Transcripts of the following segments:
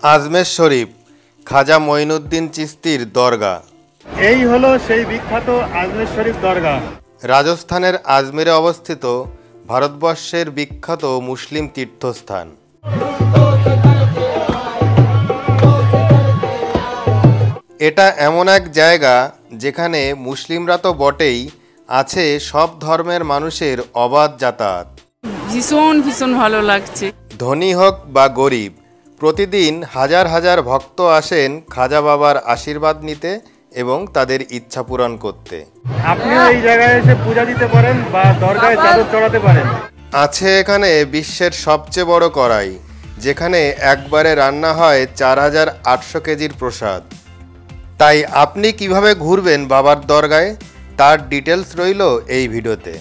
আজমের শরীফ, খাজা মঈনুদ্দিন চিশতির দরগা। এই হলো সেই বিখ্যাত আজমের শরীফ দরগা। রাজস্থানের আজমিরে অবস্থিত ভারতবর্ষের বিখ্যাত মুসলিম তীর্থস্থান। এটা এমন এক জায়গা যেখানে মুসলিমরা তো বটেই, আছে সব ধর্মের মানুষের অবাধ যাতায়াত। ভীষণ ভীষণ ভালো লাগছে। ধনী হোক বা গরিব, প্রতিদিন হাজার হাজার ভক্ত আসেন খাজা বাবার আশীর্বাদ নিতে এবং তাদের ইচ্ছা পূরণ করতে। আপনিও এই জায়গায় এসে পূজা দিতে পারেন বা দরগায় চাদর চড়াতে পারেন। আছে এখানে বিশ্বের সবচেয়ে বড় কড়াই, যেখানে একবারে রান্না হয় 4800 কেজির প্রসাদ। তাই আপনি কিভাবে ঘুরবেন বাবার দরগায়, তার ডিটেলস রইল এই ভিডিওতে।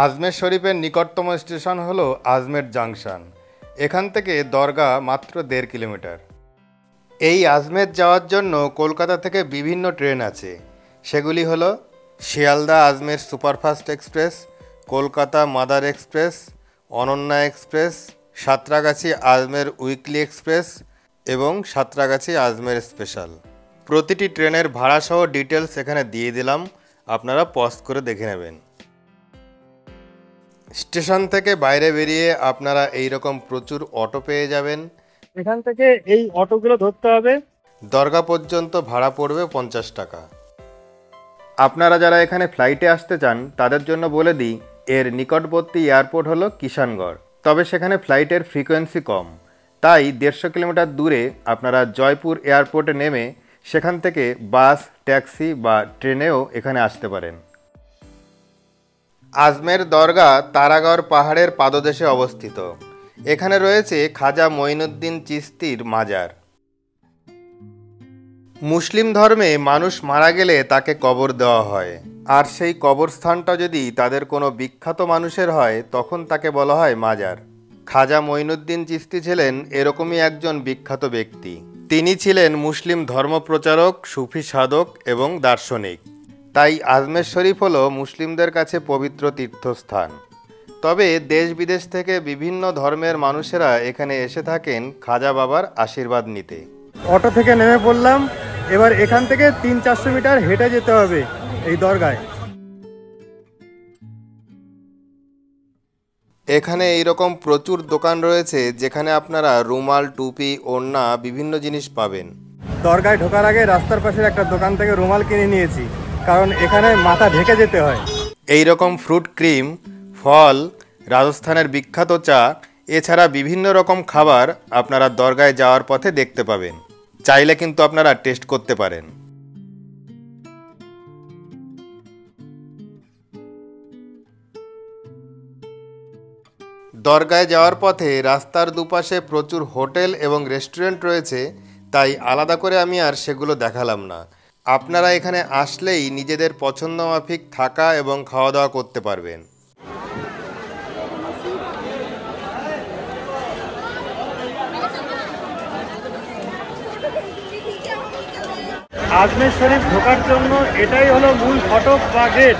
আজমের শরীফের নিকটতম স্টেশন হলো আজমের জাংশন। এখান থেকে দরগা মাত্র 1.5 কিলোমিটার। এই আজমের যাওয়ার জন্য কলকাতা থেকে বিভিন্ন ট্রেন আছে। সেগুলি হলো Sealdah Ajmer superfast express, Kolkata Madar express, Ananya express, Santragachi Ajmer weekly express এবং সাঁতরাগাছি আজমের স্পেশাল। প্রতিটি ট্রেনের ভাড়াসহ ডিটেলস এখানে দিয়ে দিলাম, আপনারা পজ করে দেখে নেবেন। স্টেশন থেকে বাইরে বেরিয়ে আপনারা এই রকম প্রচুর অটো পেয়ে যাবেন। এখান থেকে এই অটোগুলো ধরতে হবে। দরগা পর্যন্ত ভাড়া পড়বে 50 টাকা। আপনারা যারা এখানে ফ্লাইটে আসতে চান তাদের জন্য বলে দিই, এর নিকটবর্তী এয়ারপোর্ট হলো কিষানগড়। তবে সেখানে ফ্লাইটের ফ্রিকোয়েন্সি কম, তাই 150 কিলোমিটার দূরে আপনারা জয়পুর এয়ারপোর্টে নেমে সেখান থেকে বাস, ট্যাক্সি বা ট্রেনেও এখানে আসতে পারেন। আজমের দরগা তারাগড় পাহাড়ের পাদদেশে অবস্থিত। এখানে রয়েছে খাজা মঈনুদ্দিন চিশতির মাজার। মুসলিম ধর্মে মানুষ মারা গেলে তাকে কবর দেওয়া হয়, আর সেই কবরস্থানটা যদি তাদের কোনো বিখ্যাত মানুষের হয় তখন তাকে বলা হয় মাজার। খাজা মঈনুদ্দিন চিশতি ছিলেন এরকমই একজন বিখ্যাত ব্যক্তি। তিনি ছিলেন মুসলিম ধর্মপ্রচারক, সুফি সাধক এবং দার্শনিক। তাই আজমের শরীফ হলো মুসলিমদের কাছে পবিত্র তীর্থস্থান। তবে দেশ বিদেশ থেকে বিভিন্ন ধর্মের মানুষেরা এখানে এসে থাকেন খাজা বাবার আশীর্বাদ নিতে। অটো থেকে নেমে পড়লাম। এবার এখান থেকে 300-400 মিটার হেঁটে যেতে হবে এই দরগায়। এখানে এইরকম প্রচুর দোকান রয়েছে যেখানে আপনারা রুমাল, টুপি, ওড়না বিভিন্ন জিনিস পাবেন। দরগায় ঢোকার আগে রাস্তার পাশের একটা দোকান থেকে রুমাল কিনে নিয়েছি, কারণ এখানে মাথা ঢেকে যেতে হয়। এই রকম ফ্রুট ক্রিম, ফল, রাজস্থানের বিখ্যাত চা, এছাড়া বিভিন্ন রকম খাবার আপনারা দরগায় যাওয়ার পথে দেখতে পাবেন। চাইলে কিন্তু আপনারা টেস্ট করতে পারেন। দরগায় যাওয়ার পথে রাস্তার দুপাশে প্রচুর হোটেল এবং রেস্টুরেন্ট রয়েছে, তাই আলাদা করে আমি আর সেগুলো দেখালাম না। আপনারা এখানে আসলেই নিজেদের পছন্দ মাফিক থাকা এবং খাওয়া দাওয়া করতে পারবেন। আজমের শরীফ ঢোকার জন্য এটাই হলো মূল ফটক বা গেট।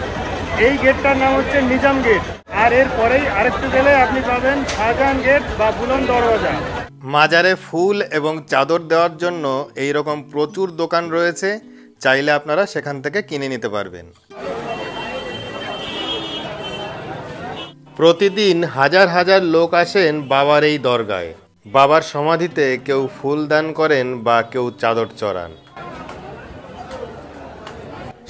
এই গেটটার নাম হচ্ছে নিজাম গেট, আর এর পরেই আরেকটু গেলে আপনি পাবেন শাহজাহান গেট বা বুলন্দ দরওয়াজা। মাজারে ফুল এবং চাদর দেওয়ার জন্য এই রকম প্রচুর দোকান রয়েছে, চাইলে আপনারা সেখান থেকে কিনে নিতে পারবেন। প্রতিদিন হাজার হাজার লোক আসেন বাবার এই দরগায়। বাবার সমাধিতে কেউ ফুল দান করেন বা কেউ চাদর চড়ান।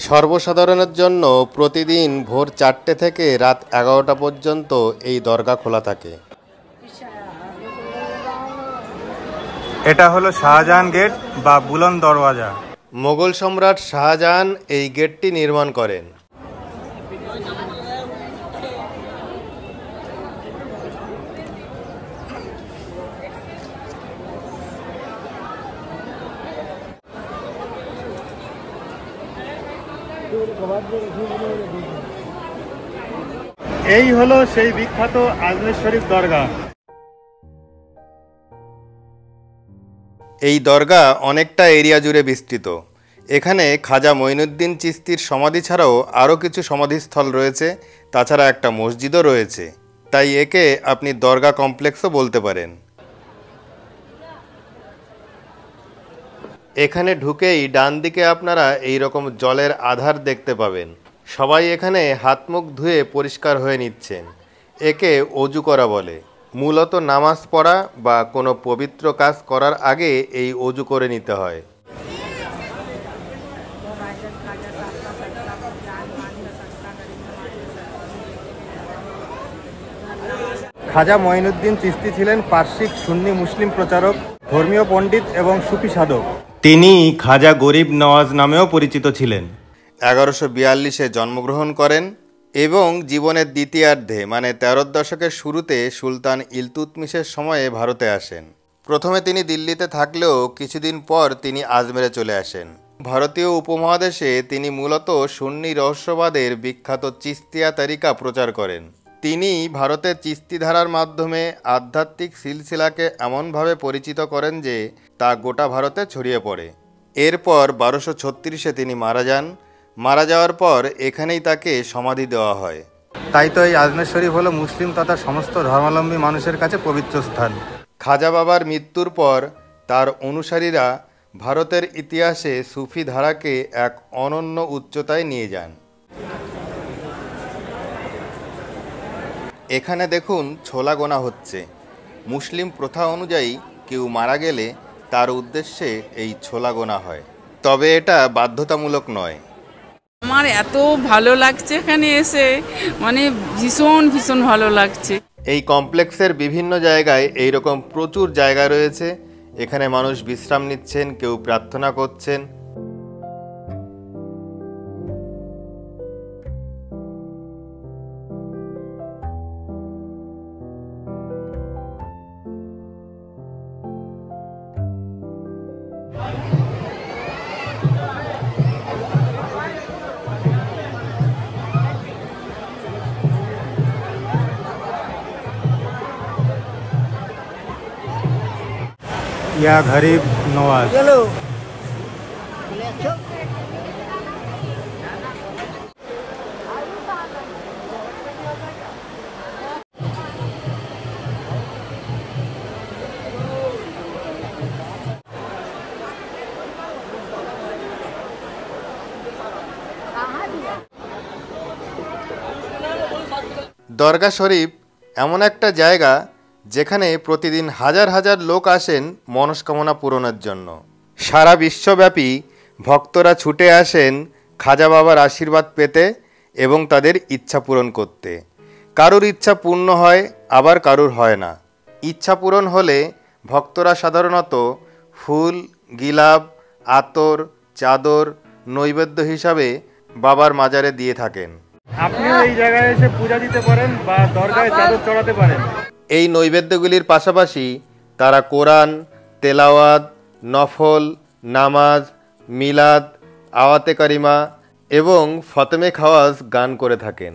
সর্বসাধারণের জন্য প্রতিদিন ভোর 4টে থেকে রাত 11টা পর্যন্ত এই দরগা খোলা থাকে। এটা হলো শাহজাহান গেট বা বুলন্দ দরওয়াজা। মোগল সম্রাট শাহজাহান এই গেটটি নির্মাণ করেন। এই হলো সেই বিখ্যাত আজমের শরীফ দরগা। এই দরগা অনেকটা এরিয়া জুড়ে বিস্তৃত। এখানে খাজা মঈনুদ্দিন চিশতির সমাধি ছাড়াও আরও কিছু সমাধিস্থল রয়েছে, তাছাড়া একটা মসজিদও রয়েছে, তাই একে আপনি দরগা কমপ্লেক্সও বলতে পারেন। এখানে ঢুকেই ডান দিকে আপনারা এই রকম জলের আধার দেখতে পাবেন। সবাই এখানে হাত মুখ ধুয়ে পরিষ্কার হয়ে নিচ্ছেন। একে অজু করা বলে। মূলত নামাজ পড়া বা কোনো পবিত্র কাজ করার আগে এই অজু করে নিতে হয়। খাজা মঈনুদ্দিন চিশতি ছিলেন পার্শ্বিক সুন্নি মুসলিম প্রচারক, ধর্মীয় পণ্ডিত এবং সুফি সাধক। তিনি খাজা গরিব নওয়াজ নামেও পরিচিত ছিলেন। 1142-এ জন্মগ্রহণ করেন এবং জীবনের দ্বিতীয়ার্ধে মানে 13 দশকের শুরুতে সুলতান ইলতুৎমিশের সময়ে ভারতে আসেন। প্রথমে তিনি দিল্লিতে থাকলেও কিছুদিন পর তিনি আজমেরে চলে আসেন। ভারতীয় উপমহাদেশে তিনি মূলত সুন্নি রহস্যবাদের বিখ্যাত চিস্তিয়া তরিকা প্রচার করেন। তিনি ভারতের চিস্তি ধারার মাধ্যমে আধ্যাত্মিক সিলসিলাকে এমনভাবে পরিচিত করেন যে তা গোটা ভারতে ছড়িয়ে পড়ে। এরপর 1236-এ তিনি মারা যান। মারা যাওয়ার পর এখানেই তাকে সমাধি দেওয়া হয়। তাই তো এই আজমের শরীফ হলো মুসলিম তথা সমস্ত ধর্মাবলম্বী মানুষের কাছে পবিত্র স্থান। খাজা বাবার মৃত্যুর পর তার অনুসারীরা ভারতের ইতিহাসে সুফি ধারাকে এক অনন্য উচ্চতায় নিয়ে যান। এখানে দেখুন ছোলা গোনা হচ্ছে। মুসলিম প্রথা অনুযায়ী কেউ মারা গেলে তার উদ্দেশ্যে এই ছোলা গোনা হয়, তবে এটা বাধ্যতামূলক নয়। আমার এত ভালো লাগছে এখানে এসে, মানে ভীষণ ভীষণ ভালো লাগছে। এই কমপ্লেক্সের বিভিন্ন জায়গায় এইরকম প্রচুর জায়গা রয়েছে। এখানে মানুষ বিশ্রাম নিচ্ছেন, কেউ প্রার্থনা করছেন। या गरीब नवाज। দরগা শরীফ এমন একটা জায়গা যেখানে প্রতিদিন হাজার হাজার লোক আসেন মনস্কামনা পূরণের জন্য। সারা বিশ্বব্যাপী ভক্তরা ছুটে আসেন খাজা বাবার আশীর্বাদ পেতে এবং তাদের ইচ্ছা পূরণ করতে। কারুর ইচ্ছা পূর্ণ হয়, আবার কারুর হয় না। ইচ্ছা পূরণ হলে ভক্তরা সাধারণত ফুল, গিলাপ, আতর, চাদর নৈবেদ্য হিসাবে বাবার মাজারে দিয়ে থাকেন। আপনিও এই জায়গায় এসে পূজা দিতে পারেন বা দরগায় চাদর চড়াতে পারেন। এই নৈবেদ্যগুলির পাশাপাশি তারা কোরআন, তেলাওয়াত, নফল, নামাজ, মিলাদ, আওয়াতে কারিমা এবং ফতেমে খাওয়াজ গান করে থাকেন।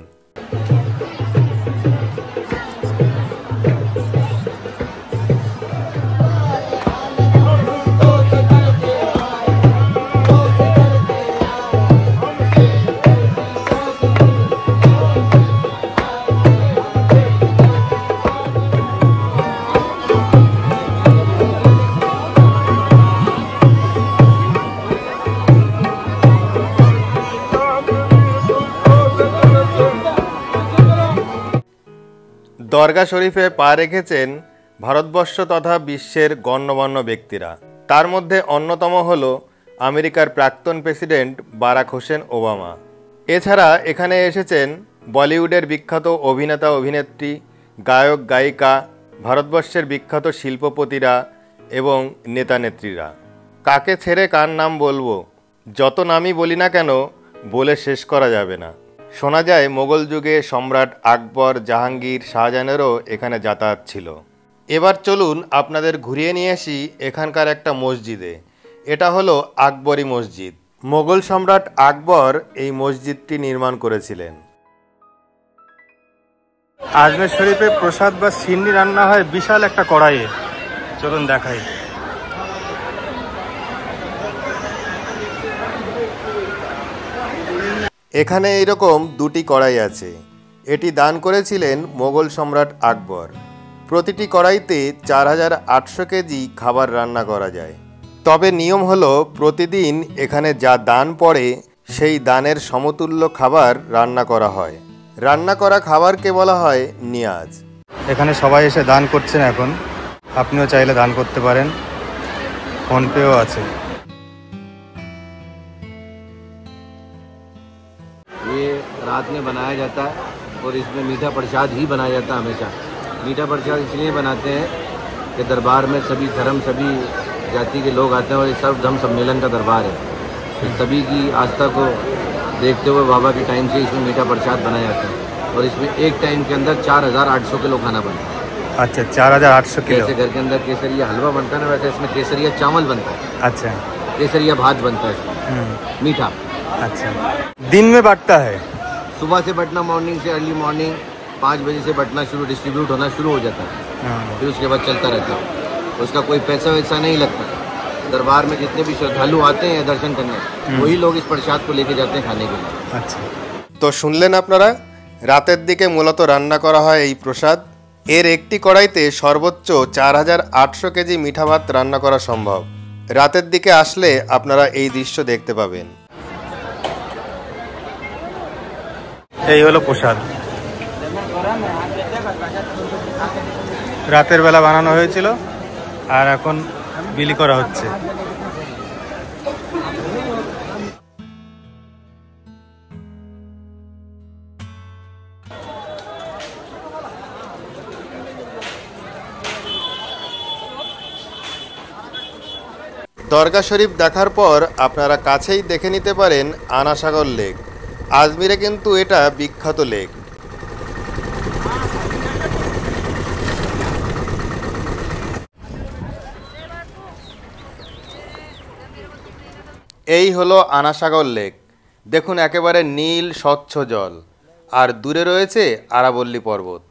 দরগা শরীফে পা রেখেছেন ভারতবর্ষ তথা বিশ্বের গণ্যমান্য ব্যক্তিরা। তার মধ্যে অন্যতম হল আমেরিকার প্রাক্তন প্রেসিডেন্ট বারাক হোসেন ওবামা। এছাড়া এখানে এসেছেন বলিউডের বিখ্যাত অভিনেতা অভিনেত্রী, গায়ক গায়িকা, ভারতবর্ষের বিখ্যাত শিল্পপতিরা এবং নেতা নেত্রীরা। কাকে ছেড়ে কার নাম বলবো, যত নামই বলি না কেন বলে শেষ করা যাবে না। শোনা যায় মোগল যুগে সম্রাট আকবর, জাহাঙ্গীর, শাহজাহানেরও এখানে যাতায়াত ছিল। এবার চলুন আপনাদের ঘুরিয়ে নিয়ে আসি এখানকার একটা মসজিদে। এটা হলো আকবরী মসজিদ। মোগল সম্রাট আকবর এই মসজিদটি নির্মাণ করেছিলেন। আজমের শরীফে প্রসাদ বা সিন্নি রান্না হয় বিশাল একটা কড়াইয়ে। চলুন দেখাই। এখানে এইরকম দুটি কড়াই আছে। এটি দান করেছিলেন মোগল সম্রাট আকবর। প্রতিটি কড়াইতে 4800 কেজি খাবার রান্না করা যায়। তবে নিয়ম হলো প্রতিদিন এখানে যা দান পড়ে সেই দানের সমতুল্য খাবার রান্না করা হয়। রান্না করা খাবারকে বলা হয় নিয়াজ। এখানে সবাই এসে দান করছেন। এখন আপনিও চাইলে দান করতে পারেন, ফোনপেও আছে। ये रात में बनाया जाता है और इसमें मीठा प्रसाद ही बनाया जाता है हमेशा। मीठा प्रसाद इसलिए बनाते हैं कि दरबार में सभी धर्म सभी जाति के लोग आते हैं और ये सर्व धर्म सम्मेलन का दरबार है। तो सभी की आस्था को देखते हुए बाबा के टाइम से इसमें मीठा प्रसाद बनाया जाता है और इसमें एक टाइम के अंदर 4800 किलो खाना बनता है। अच्छा, 4800 किलो। जैसे घर के अंदर केसरिया हलवा बनता है ना, वैसे इसमें केसरिया चावल बनता है। अच्छा, केसरिया भात बनता है इसमें मीठा। अच्छा, दिन में बंटता है? सुबह से बंटना, मॉर्निंग से अर्ली मॉर्निंग 5 बजे से बंटना शुरू, डिस्ट्रीब्यूट होना शुरू हो जाता है। फिर उसके बाद चलता रहता है। उसका कोई पैसा वैसा नहीं लगता। दरबार में जितने भी श्रद्धालु आते हैं दर्शन करने, वही लोग इस प्रसाद को लेके जाते हैं खाने के लिए। আচ্ছা, তো শুনলেন আপনারা, রাতের দিকে মূলত রান্না করা হয় এই প্রসাদ। এর একটি কড়াইতে সর্বোচ্চ 4800 কেজি মিঠা ভাত রান্না করা সম্ভব। রাতের দিকে আসলে আপনারা এই দৃশ্য দেখতে পাবেন। এই হলো প্রসাদ। রাতের বেলা বানানো হয়েছিল আর এখন বিলি করা হচ্ছে। দরগা শরীফ দেখার পর আপনারা কাছেই দেখে নিতে পারেন আনাসাগর লেক। আজমিরে কিন্তু এটা বিখ্যাত লেক। এই হলো আনাসাগর লেক। দেখুন একেবারে নীল স্বচ্ছ জল, আর দূরে রয়েছে আরাবল্লী পর্বত।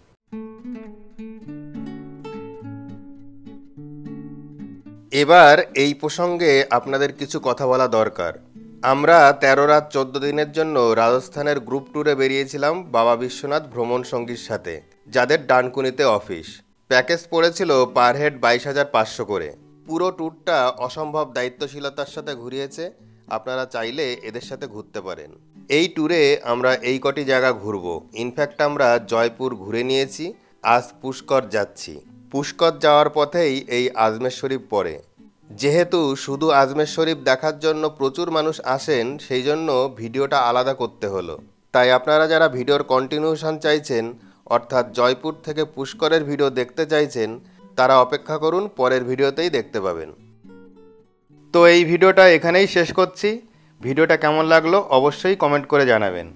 এবার এই প্রসঙ্গে আপনাদের কিছু কথা বলা দরকার। আমরা 13 রাত 14 দিনের জন্য রাজস্থানের গ্রুপ ট্যুরে বেরিয়েছিলাম বাবা বিশ্বনাথ ভ্রমণ সঙ্গীর সাথে, যাদের ডানকুনিতে অফিস। প্যাকেজ পড়েছিল পার হেড 22,500 করে। পুরো ট্যুরটা অসম্ভব দায়িত্বশীলতার সাথে ঘুরিয়েছে। আপনারা চাইলে এদের সাথে ঘুরতে পারেন। এই ট্যুরে আমরা এই কটি জায়গা ঘুরবো। ইনফ্যাক্ট আমরা জয়পুর ঘুরে নিয়েছি, আজ পুষ্কর যাচ্ছি। পুষ্কর যাওয়ার পথেই এই আজমের শরীফ পড়ে। যেহেতু শুধু আজমের শরীফ দেখার জন্য প্রচুর মানুষ আসেন, সেই জন্য ভিডিওটা আলাদা করতে হলো। তাই আপনারা যারা ভিডিওর কন্টিনিউশন চাইছেন, অর্থাৎ জয়পুর থেকে পুষ্করের ভিডিও দেখতে চাইছেন, তারা অপেক্ষা করুন, পরের ভিডিওতেই দেখতে পাবেন। তো এই ভিডিওটা এখানেই শেষ করছি। ভিডিওটা কেমন লাগলো অবশ্যই কমেন্ট করে জানাবেন।